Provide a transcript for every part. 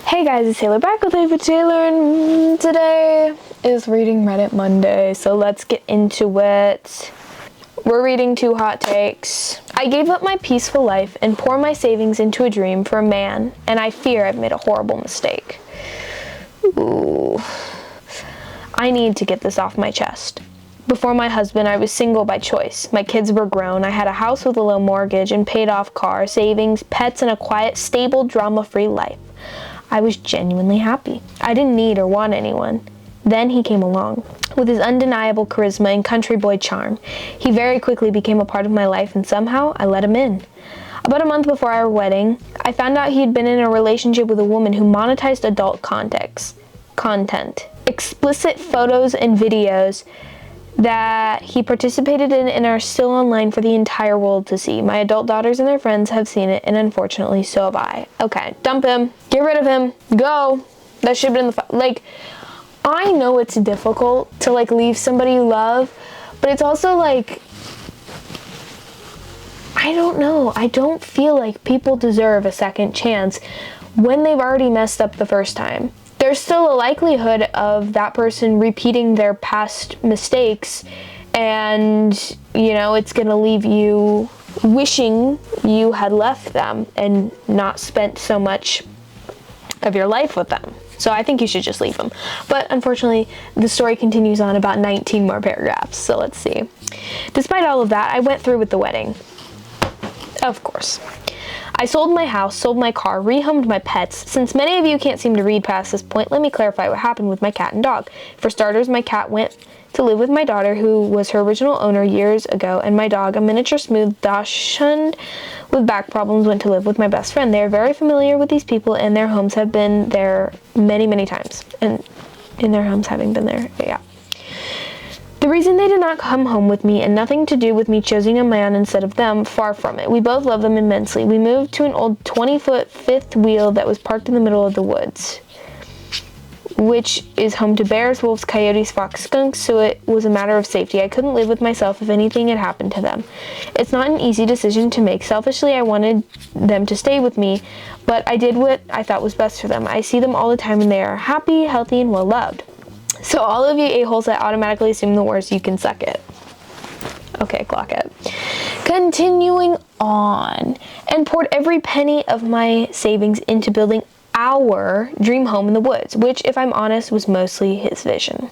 Hey guys, it's Taylor back with AITAH Taylor, and today is Reading Reddit Monday, so let's get into it. We're reading 2 hot takes. I gave up my peaceful life and poured my savings into a dream for a man, and I fear I've made a horrible mistake. Ooh. I need to get this off my chest. Before my husband, I was single by choice. My kids were grown. I had a house with a low mortgage and paid off car, savings, pets, and a quiet, stable, drama-free life. I was genuinely happy. I didn't need or want anyone. Then he came along. With his undeniable charisma and country boy charm, he very quickly became a part of my life, and somehow I let him in. About a month before our wedding, I found out he had been in a relationship with a woman who monetized adult content, explicit photos and videos that he participated in and are still online for the entire world to see. My adult daughters and their friends have seen it, and unfortunately, so have I. Okay, dump him. Get rid of him. Go. That should have been the I know it's difficult to leave somebody you love, but it's also I don't know. I don't feel like people deserve a second chance when they've already messed up the first time. There's still a likelihood of that person repeating their past mistakes, and it's gonna leave you wishing you had left them and not spent so much of your life with them. So I think you should just leave them. But unfortunately, the story continues on about 19 more paragraphs, so let's see. Despite all of that, I went through with the wedding. Of course. I sold my house, sold my car, rehomed my pets. Since many of you can't seem to read past this point, let me clarify what happened with my cat and dog. For starters, my cat went to live with my daughter, who was her original owner years ago, and my dog, a miniature smooth Dachshund with back problems, went to live with my best friend. They are very familiar with these people, and their homes have been there many, many times. And in their homes having been there, yeah. The reason they did not come home with me, and nothing to do with me choosing a man instead of them, far from it. We both love them immensely. We moved to an old 20-foot fifth wheel that was parked in the middle of the woods, which is home to bears, wolves, coyotes, fox, skunks, so it was a matter of safety. I couldn't live with myself if anything had happened to them. It's not an easy decision to make. Selfishly, I wanted them to stay with me, but I did what I thought was best for them. I see them all the time, and they are happy, healthy, and well-loved. So all of you a-holes that automatically assume the worst, you can suck it. Okay, clock it. Continuing on, and poured every penny of my savings into building our dream home in the woods, which, if I'm honest, was mostly his vision.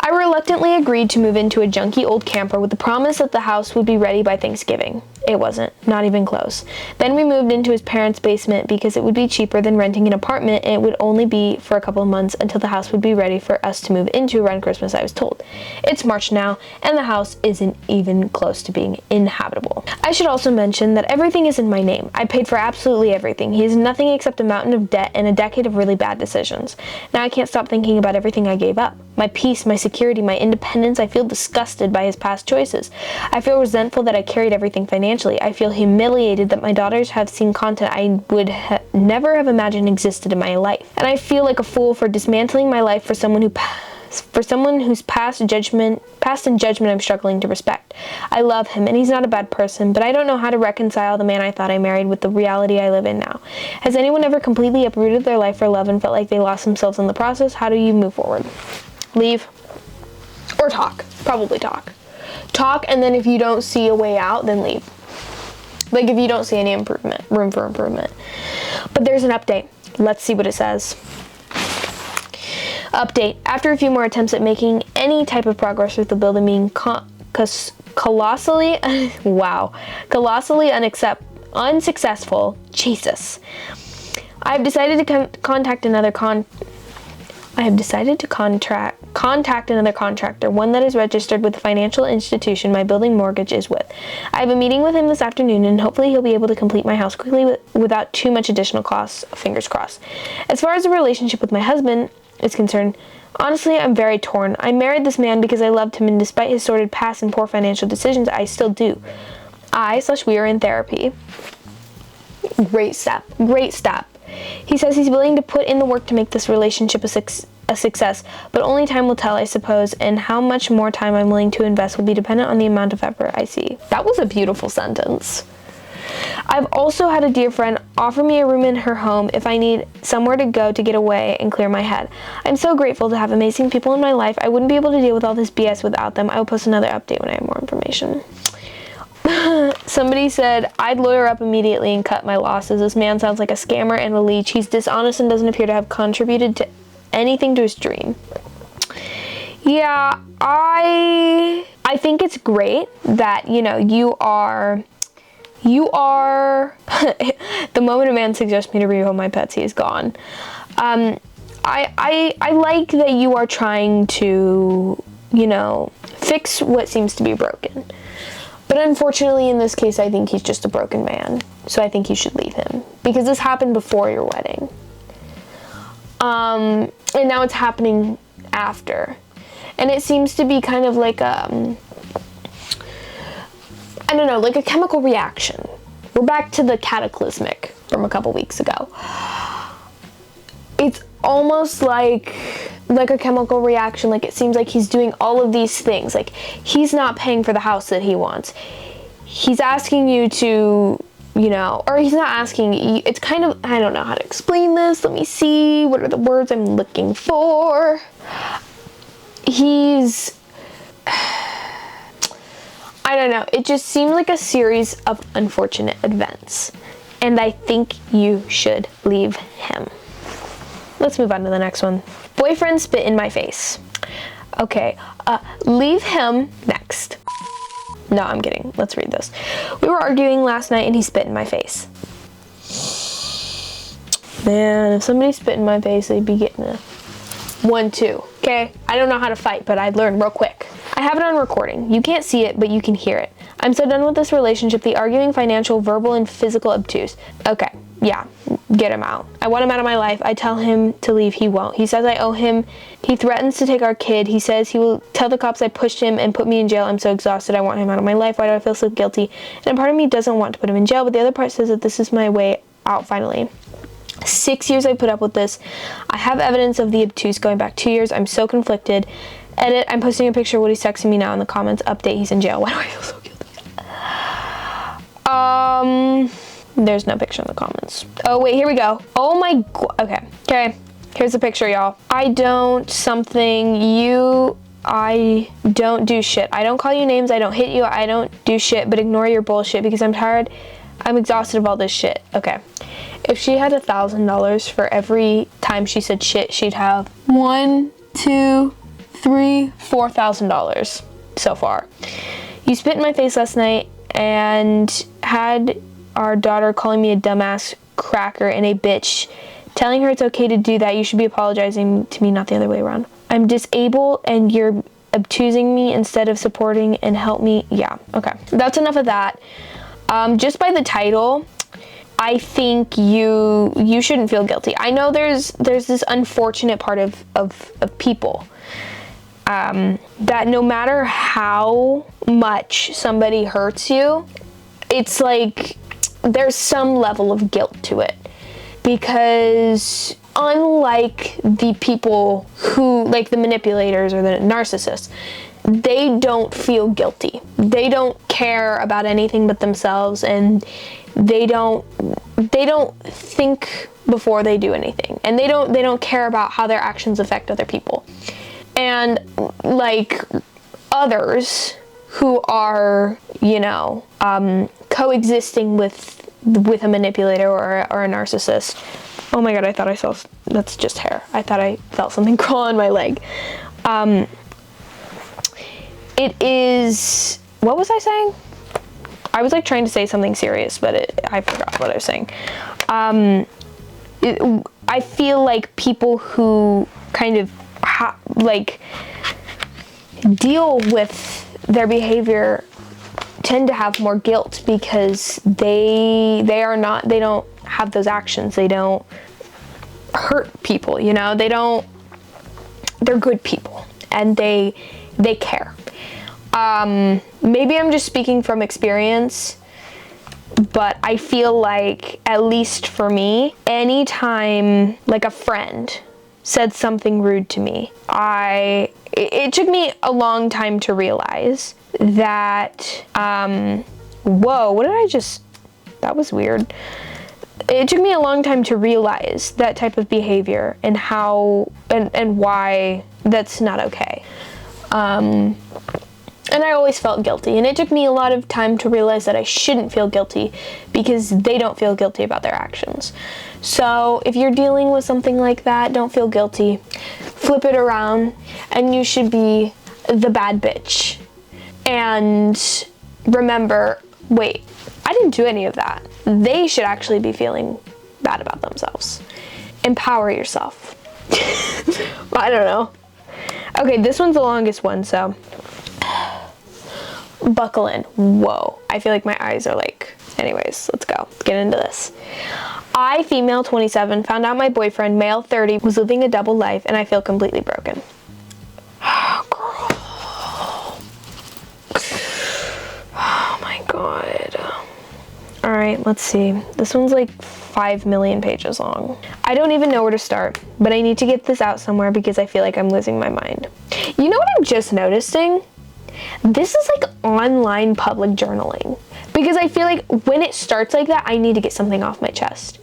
I reluctantly agreed to move into a junky old camper with the promise that the house would be ready by Thanksgiving. It wasn't, not even close. Then we moved into his parents' basement because it would be cheaper than renting an apartment, and it would only be for a couple of months until the house would be ready for us to move into around Christmas, I was told. It's March now, and the house isn't even close to being inhabitable. I should also mention that everything is in my name. I paid for absolutely everything. He has nothing except a mountain of debt and a decade of really bad decisions. Now I can't stop thinking about everything I gave up. My peace, my security, my independence. I feel disgusted by his past choices. I feel resentful that I carried everything financially. I feel humiliated that my daughters have seen content I would never have imagined existed in my life. And I feel like a fool for dismantling my life for someone whose past and judgment I'm struggling to respect. I love him, and he's not a bad person, but I don't know how to reconcile the man I thought I married with the reality I live in now. Has anyone ever completely uprooted their life for love and felt like they lost themselves in the process? How do you move forward? Leave or talk. Probably talk. Talk, and then if you don't see a way out, then leave. If you don't see any room for improvement. But there's an update. Let's see what it says. Update. After a few more attempts at making any type of progress with the building being colossally unsuccessful, Jesus, I have decided to contact another contractor, one that is registered with the financial institution my building mortgage is with. I have a meeting with him this afternoon, and hopefully he'll be able to complete my house quickly without too much additional costs, fingers crossed. As far as the relationship with my husband is concerned, honestly, I'm very torn. I married this man because I loved him, and despite his sordid past and poor financial decisions, I still do. We are in therapy. Great step. He says he's willing to put in the work to make this relationship a success, but only time will tell, I suppose, and how much more time I'm willing to invest will be dependent on the amount of effort I see. That was a beautiful sentence. I've also had a dear friend offer me a room in her home if I need somewhere to go to get away and clear my head. I'm so grateful to have amazing people in my life. I wouldn't be able to deal with all this BS without them. I will post another update when I have more information. Somebody said, I'd lawyer up immediately and cut my losses. This man sounds like a scammer and a leech. He's dishonest and doesn't appear to have contributed to anything to his dream. Yeah, I think it's great that, you know, you are the moment a man suggests me to rehome my pets, he is gone. I like that you are trying to, you know, fix what seems to be broken. But unfortunately, in this case, I think he's just a broken man. So I think you should leave him. Because this happened before your wedding. And now it's happening after. And it seems to be kind of like I don't know, like a chemical reaction. We're back to the cataclysmic from a couple weeks ago. It's almost like a chemical reaction. Like, it seems like he's doing all of these things. Like, he's not paying for the house that he wants. He's asking you to, you know, or he's not asking. It's kind of, I don't know how to explain this. Let me see. What are the words I'm looking for? He's, I don't know. It just seemed like a series of unfortunate events. And I think you should leave him. Let's move on to the next one. Boyfriend spit in my face. Okay, leave him next. No, I'm kidding. Let's read this. We were arguing last night and he spit in my face. Man, if somebody spit in my face, they'd be getting a 1-2. Okay, I don't know how to fight, but I'd learn real quick. I have it on recording. You can't see it, but you can hear it. I'm so done with this relationship. The arguing, financial, verbal, and physical obtuse. Okay, yeah, get him out. I want him out of my life. I tell him to leave. He won't. He says I owe him. He threatens to take our kid. He says he will tell the cops I pushed him and put me in jail. I'm so exhausted. I want him out of my life. Why do I feel so guilty? And a part of me doesn't want to put him in jail, but the other part says that this is my way out finally. 6 years I put up with this. I have evidence of the obtuse going back 2 years. I'm so conflicted. Edit, I'm posting a picture of what he's texting me now in the comments. Update, he's in jail. Why do I feel so guilty? There's no picture in the comments. Oh, wait, here we go. Oh my god. Okay. Here's the picture, y'all. I don't do shit. I don't call you names. I don't hit you. I don't do shit, but ignore your bullshit because I'm tired. I'm exhausted of all this shit. Okay. If she had $1,000 for every time she said shit, she'd have $4,000 so far. You spit in my face last night and had our daughter calling me a dumbass cracker and a bitch, telling her it's okay to do that. You should be apologizing to me, not the other way around. I'm disabled and you're obtusing me instead of supporting and help me. Yeah, okay. That's enough of that. Just by the title, I think you shouldn't feel guilty. I know there's this unfortunate part of people that no matter how much somebody hurts you, it's like there's some level of guilt to it. Because unlike the people who, like the manipulators or the narcissists, they don't feel guilty. They don't care about anything but themselves, and they don't think before they do anything, and they don't care about how their actions affect other people. And like others who are, you know, coexisting with a manipulator or a narcissist. Oh my god, I thought I saw, that's just hair. I thought I felt something crawl on my leg. It is, what was I saying? I was like trying to say something serious, but I forgot what I was saying. I feel like people who kind of like deal with their behavior tend to have more guilt because they don't have those actions. They don't hurt people, you know, they're good people and they care. Maybe I'm just speaking from experience, but I feel like, at least for me, anytime like a friend said something rude to me, it took me a long time to realize that, whoa, what did I just that was weird. It took me a long time to realize that type of behavior and how and why that's not okay. And I always felt guilty, and it took me a lot of time to realize that I shouldn't feel guilty because they don't feel guilty about their actions. So if you're dealing with something like that, don't feel guilty. Flip it around, and you should be the bad bitch. And remember, wait, I didn't do any of that. They should actually be feeling bad about themselves. Empower yourself. I don't know. Okay, this one's the longest one, so buckle in. Whoa, I feel like my eyes are like, anyways, let's go. Let's get into this. I, female 27, found out my boyfriend, male 30, was living a double life, and I feel completely broken. Girl. Oh my god. Alright, let's see. This one's like 5 million pages long. I don't even know where to start, but I need to get this out somewhere because I feel like I'm losing my mind. You know what I'm just noticing? This is like online public journaling. Because I feel like when it starts like that, I need to get something off my chest.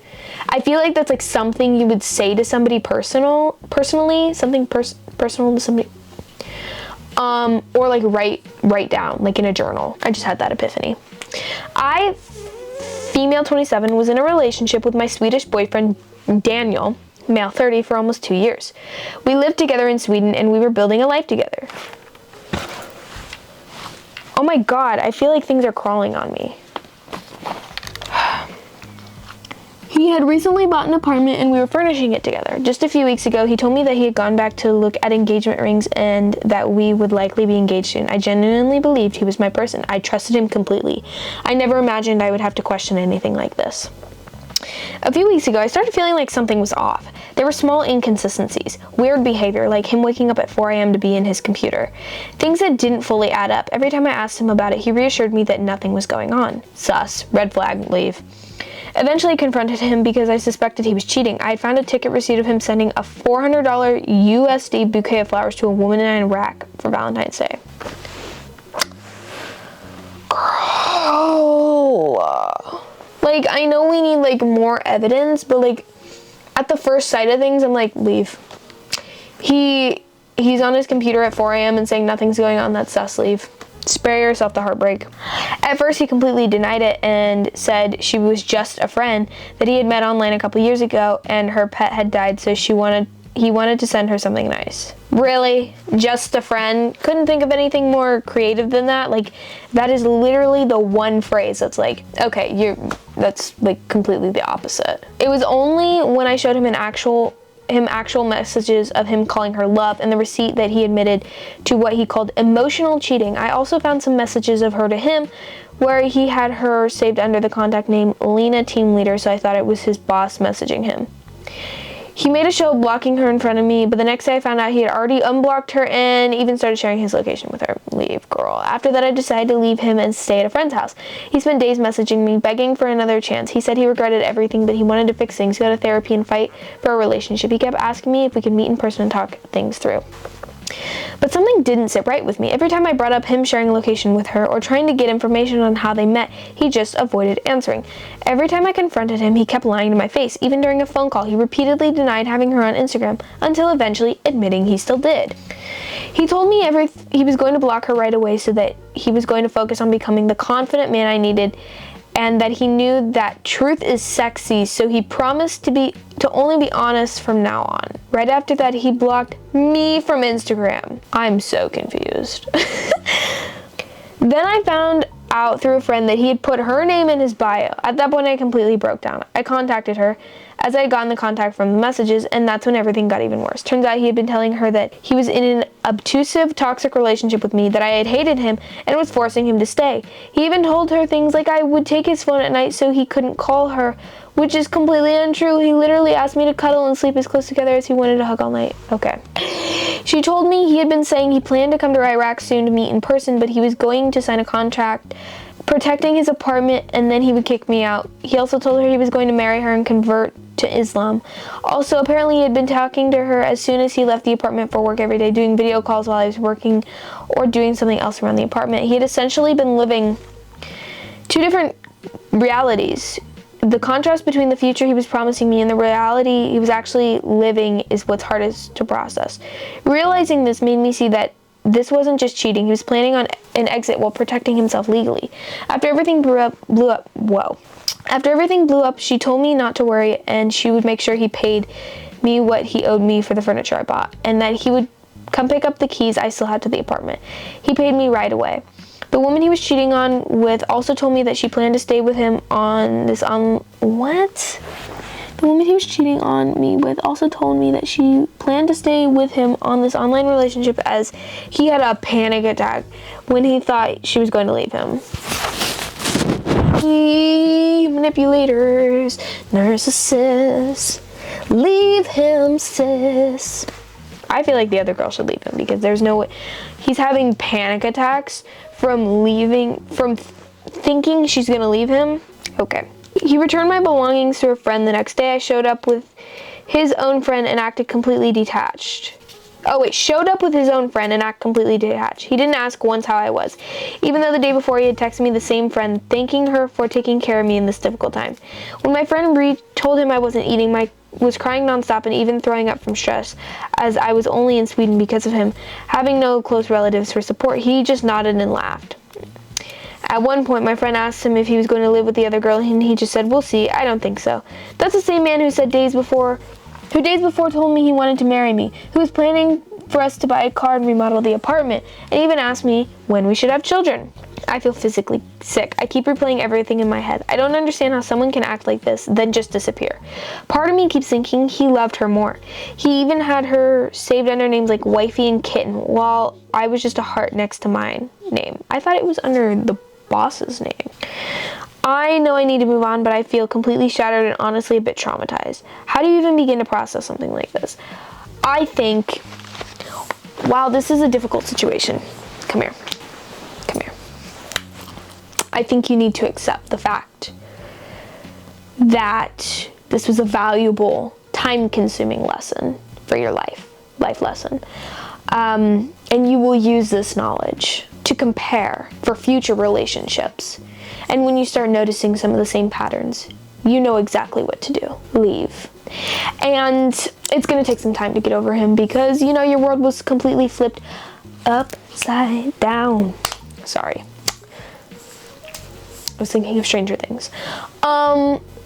I feel like that's like something you would say to somebody personally, something personal to somebody. Or like write down, like in a journal. I just had that epiphany. I, female 27, was in a relationship with my Swedish boyfriend, Daniel, male 30, for almost 2 years. We lived together in Sweden and we were building a life together. Oh my god, I feel like things are crawling on me. He had recently bought an apartment and we were furnishing it together. Just a few weeks ago, he told me that he had gone back to look at engagement rings and that we would likely be engaged soon. I genuinely believed he was my person. I trusted him completely. I never imagined I would have to question anything like this. A few weeks ago, I started feeling like something was off. There were small inconsistencies, weird behavior, like him waking up at 4 a.m. to be in his computer. Things that didn't fully add up. Every time I asked him about it, he reassured me that nothing was going on. Sus. Red flag. Leave. Eventually, I confronted him because I suspected he was cheating. I had found a ticket receipt of him sending a $400 USD bouquet of flowers to a woman in Iraq for Valentine's Day. Girl. Like, I know we need, like, more evidence, but, like, at the first sight of things, I'm like, leave. He's on his computer at 4 a.m. and saying nothing's going on. That's sus. Leave. Spare yourself the heartbreak. At first, he completely denied it and said she was just a friend that he had met online a couple years ago, and her pet had died, so he wanted to send her something nice. Really? Just a friend? Couldn't think of anything more creative than that? Like, that is literally the one phrase that's like, okay, that's like completely the opposite. It was only when I showed him actual messages of him calling her love and the receipt that he admitted to what he called emotional cheating. I also found some messages of her to him where he had her saved under the contact name Lena Team Leader, so I thought it was his boss messaging him. He made a show of blocking her in front of me, but the next day I found out he had already unblocked her and even started sharing his location with her. Leave, girl. After that, I decided to leave him and stay at a friend's house. He spent days messaging me, begging for another chance. He said he regretted everything, but he wanted to fix things, go to therapy, and fight for a relationship. He kept asking me if we could meet in person and talk things through. But something didn't sit right with me. Every time I brought up him sharing a location with her or trying to get information on how they met, he just avoided answering. Every time I confronted him, he kept lying to my face. Even during a phone call, he repeatedly denied having her on Instagram until eventually admitting he still did. He told me he was going to block her right away so that he was going to focus on becoming the confident man I needed, and that he knew that truth is sexy, so he promised to only be honest from now on. Right after that, he blocked me from Instagram. I'm so confused. Then I found out through a friend that he had put her name in his bio. At that point, I completely broke down. I contacted her as I had gotten the contact from the messages, and that's when everything got even worse. Turns out he had been telling her that he was in an obtrusive, toxic relationship with me, that I had hated him and was forcing him to stay. He even told her things like I would take his phone at night so he couldn't call her, which is completely untrue. He literally asked me to cuddle and sleep as close together as he wanted to hug all night. Okay. She told me he had been saying he planned to come to Iraq soon to meet in person, but he was going to sign a contract protecting his apartment and then he would kick me out. He also told her he was going to marry her and convert to Islam. Also, apparently he had been talking to her as soon as he left the apartment for work every day, doing video calls while I was working or doing something else around the apartment. He had essentially been living two different realities. The contrast between the future he was promising me and the reality he was actually living is what's hardest to process. Realizing this made me see that this wasn't just cheating. He was planning on an exit while protecting himself legally. After everything blew up, she told me not to worry and she would make sure he paid me what he owed me for the furniture I bought, and that he would come pick up the keys I still had to the apartment. He paid me right away. The woman he was cheating on with also told me that she planned to stay with him on this what? The woman he was cheating on me with also told me that she planned to stay with him on this online relationship as he had a panic attack when he thought she was going to leave him. Manipulators, narcissists, leave him, sis. I feel like the other girl should leave him because there's no way. He's having panic attacks from thinking she's gonna leave him. Okay. He returned my belongings to a friend the next day. I showed up with his own friend and acted completely detached. Showed up with his own friend and acted completely detached. He didn't ask once how I was, even though the day before he had texted me the same friend, thanking her for taking care of me in this difficult time. When my friend told him I wasn't eating, was crying nonstop and even throwing up from stress, as I was only in Sweden because of him having no close relatives for support, he just nodded and laughed. At one point, my friend asked him if he was going to live with the other girl, and he just said, "We'll see. I don't think so." That's the same man who days before told me he wanted to marry me, who was planning for us to buy a car and remodel the apartment, and even asked me when we should have children. I feel physically sick. I keep replaying everything in my head. I don't understand how someone can act like this, then just disappear. Part of me keeps thinking he loved her more. He even had her saved under names like Wifey and Kitten, while I was just a heart next to my name. I thought it was under the boss's name. I know I need to move on, but I feel completely shattered and honestly a bit traumatized. How do you even begin to process something like this? I think, wow, this is a difficult situation. Come here. I think you need to accept the fact that this was a valuable, time-consuming lesson for your life lesson. And you will use this knowledge to compare for future relationships. And when you start noticing some of the same patterns, you know exactly what to do. Leave. And it's going to take some time to get over him because, your world was completely flipped upside down. Sorry. I was thinking of Stranger Things.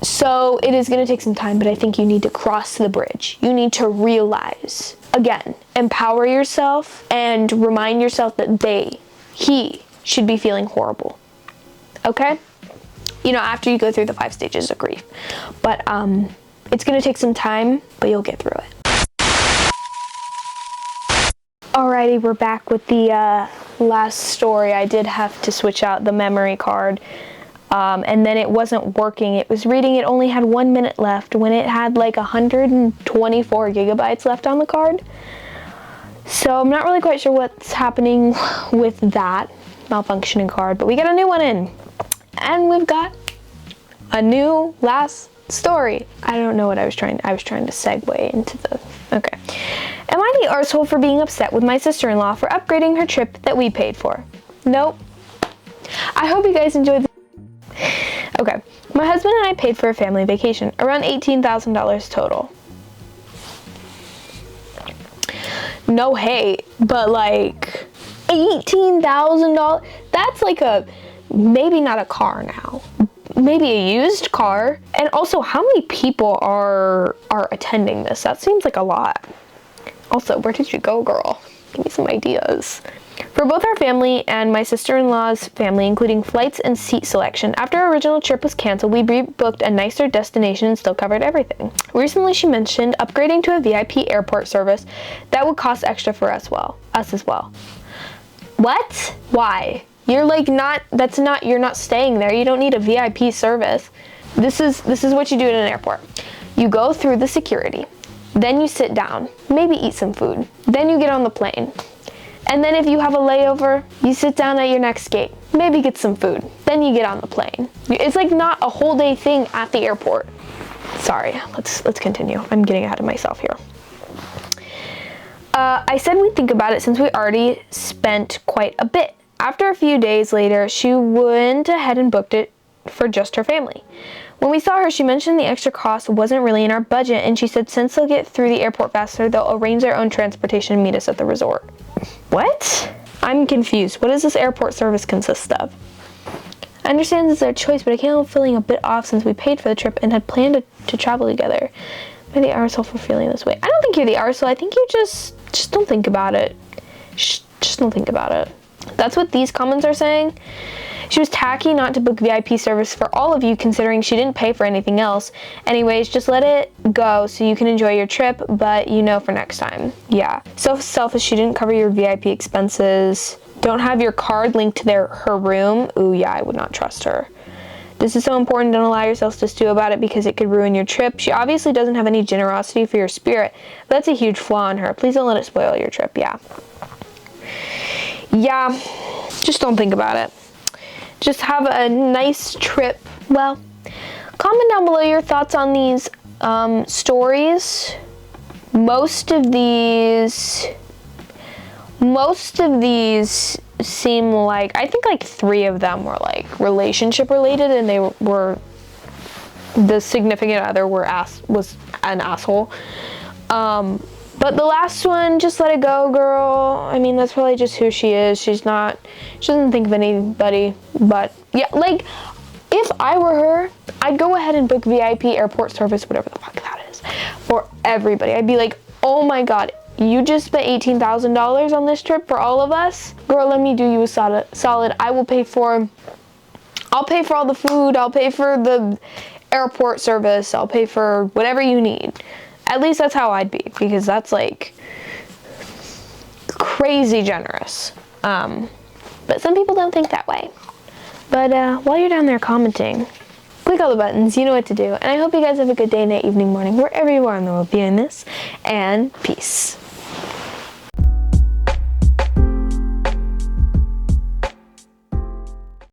So it is going to take some time, but I think you need to cross the bridge. You need to realize, again, empower yourself and remind yourself that he should be feeling horrible. Okay? After you go through the 5 stages of grief. But it's going to take some time, but you'll get through it. Alrighty, we're back with the last story. I did have to switch out the memory card. And then it wasn't working. It was reading, it only had 1 minute left when it had like 124 gigabytes left on the card. So I'm not really quite sure what's happening with that malfunctioning card, but we got a new one in. And we've got a new last story. I don't know what I was trying to segue into the, okay. Am I the arsehole for being upset with my sister-in-law for upgrading her trip that we paid for? Nope. I hope you guys enjoyed the Okay, my husband and I paid for a family vacation, around $18,000 total. No hate, but like $18,000, that's like maybe not a car now, maybe a used car. And also, how many people are attending this? That seems like a lot. Also, where did you go, girl? Give me some ideas. For both our family and my sister-in-law's family, including flights and seat selection, after our original trip was canceled, we rebooked a nicer destination and still covered everything. Recently, she mentioned upgrading to a VIP airport service that would cost extra for us as well. What? Why? You're like you're not staying there. You don't need a VIP service. This is what you do at an airport. You go through the security, then you sit down, maybe eat some food, then you get on the plane. And then if you have a layover, you sit down at your next gate, maybe get some food, then you get on the plane. It's like not a whole day thing at the airport. Sorry, let's continue. I'm getting ahead of myself here. I said we'd think about it since we already spent quite a bit. After a few days later, she went ahead and booked it for just her family. When we saw her, she mentioned the extra cost wasn't really in our budget, and she said since they'll get through the airport faster, they'll arrange their own transportation and meet us at the resort. What? I'm confused. What does this airport service consist of? I understand it's their choice, but I can't help feeling a bit off since we paid for the trip and had planned to travel together. Am I the arsehole for feeling this way? I don't think you're the arsehole. I think you just don't think about it. Just don't think about it. That's what these comments are saying. She was tacky not to book VIP service for all of you, considering she didn't pay for anything else. Anyways, just let it go so you can enjoy your trip, but you know for next time. Yeah. So selfish, she didn't cover your VIP expenses. Don't have your card linked to her room. Ooh, yeah, I would not trust her. This is so important, don't allow yourselves to stew about it because it could ruin your trip. She obviously doesn't have any generosity for your spirit. But that's a huge flaw in her. Please don't let it spoil your trip. Yeah. Yeah, just don't think about it. Just have a nice trip. Well, comment down below your thoughts on these stories. Most of these seem like, I think like 3 of them were like relationship related, and they were, the significant other was an asshole. But the last one, just let it go, girl. I mean, that's probably just who she is. She doesn't think of anybody. But yeah, like, if I were her, I'd go ahead and book VIP airport service, whatever the fuck that is, for everybody. I'd be like, oh my God, you just spent $18,000 on this trip for all of us? Girl, let me do you a solid. I will pay for, I'll pay for all the food. I'll pay for the airport service. I'll pay for whatever you need. At least that's how I'd be, because that's like crazy generous. But some people don't think that way. But while you're down there commenting, click all the buttons, you know what to do. And I hope you guys have a good day, night, evening, morning, wherever you are in the world viewing this. And peace.